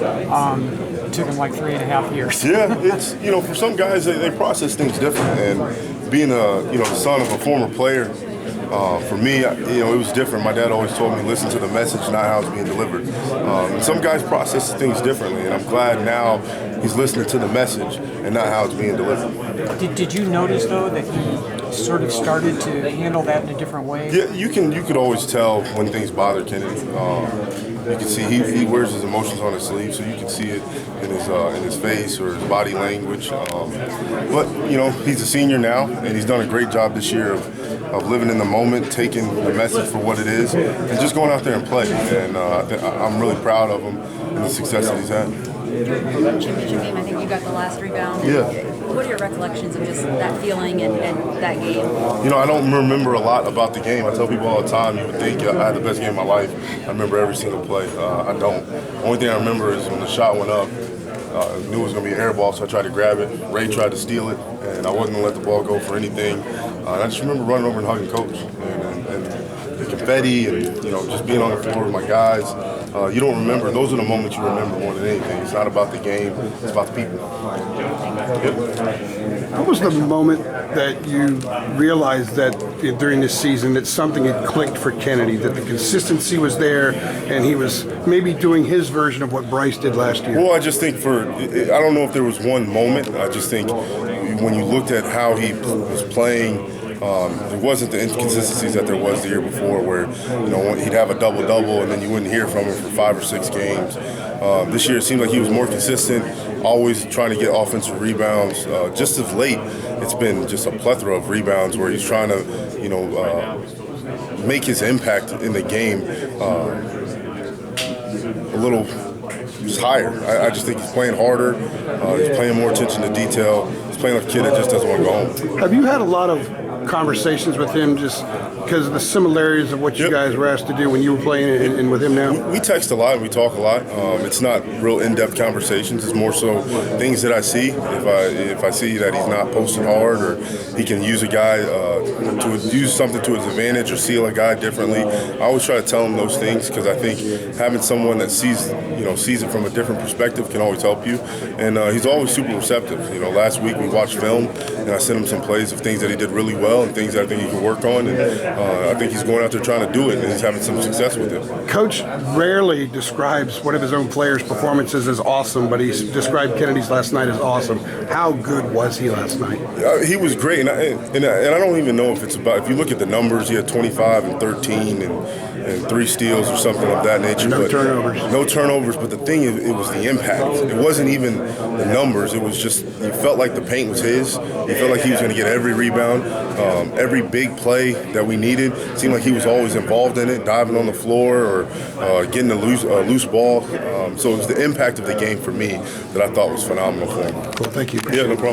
It took him like 3.5 years. Yeah, it's, for some guys, they process things different. And being the son of a former player, for me, it was different. My dad always told me, listen to the message, not how it's being delivered. And some guys process things differently, and I'm glad now he's listening to the message and not how it's being delivered. Did you notice, though, that he sort of started to handle that in a different way? Yeah, you could always tell when things bother Kennedy. You can see he wears his emotions on his sleeve, so you can see it in his face or his body language. But he's a senior now, and he's done a great job this year of living in the moment, taking the message for what it is, and just going out there and play. And I'm really proud of him and the success that he's had. Championship game, I think you got the last rebound. Yeah. What are your recollections of just that feeling and that game? I don't remember a lot about the game. I tell people all the time, you would think I had the best game of my life. I remember every single play. I don't. The only thing I remember is when the shot went up, I knew it was going to be an air ball, so I tried to grab it. Ray tried to steal it, and I wasn't going to let the ball go for anything. And I just remember running over and hugging Coach. And the confetti and, just being on the floor with my guys. You don't remember. Those are the moments you remember more than anything. It's not about the game. It's about the people. Yep. What was the moment that you realized that during this season that something had clicked for Kennedy, that the consistency was there and he was maybe doing his version of what Bryce did last year? Well, I just think I don't know if there was one moment. I just think when you looked at how he was playing, there wasn't the inconsistencies that there was the year before where, he'd have a double-double and then you wouldn't hear from him for 5 or 6 games. This year it seemed like he was more consistent, always trying to get offensive rebounds. Just as late, it's been just a plethora of rebounds where he's trying to, make his impact in the game a little just higher. I just think he's playing harder. He's paying more attention to detail. He's playing like a kid that just doesn't want to go home. Have you had a lot of conversations with him just because of the similarities of what you guys were asked to do when you were playing and with him now? We text a lot and we talk a lot. It's not real in-depth conversations. It's more so things that I see. If I see that he's not posting hard or he can use a guy to use something to his advantage or seal a guy differently, I always try to tell him those things because I think having someone that sees it from a different perspective can always help you. And he's always super receptive. Last week we watched film and I sent him some plays of things that he did really well and things that I think he can work on. And I think he's going out there trying to do it, and he's having some success with it. Coach rarely describes one of his own players' performances as awesome, but he described Kennedy's last night as awesome. How good was he last night? He was great, and I don't even know if it's about. If you look at the numbers, he had 25 and 13 and 3 steals or something of that nature. No turnovers. No turnovers, but the thing is, it was the impact. It wasn't even the numbers. It was just, you felt like the paint was his. You felt like he was going to get every rebound, every big play that we needed. It seemed like he was always involved in it, diving on the floor or getting a loose ball. So it was the impact of the game for me that I thought was phenomenal for him. Cool, thank you. Yeah, no problem.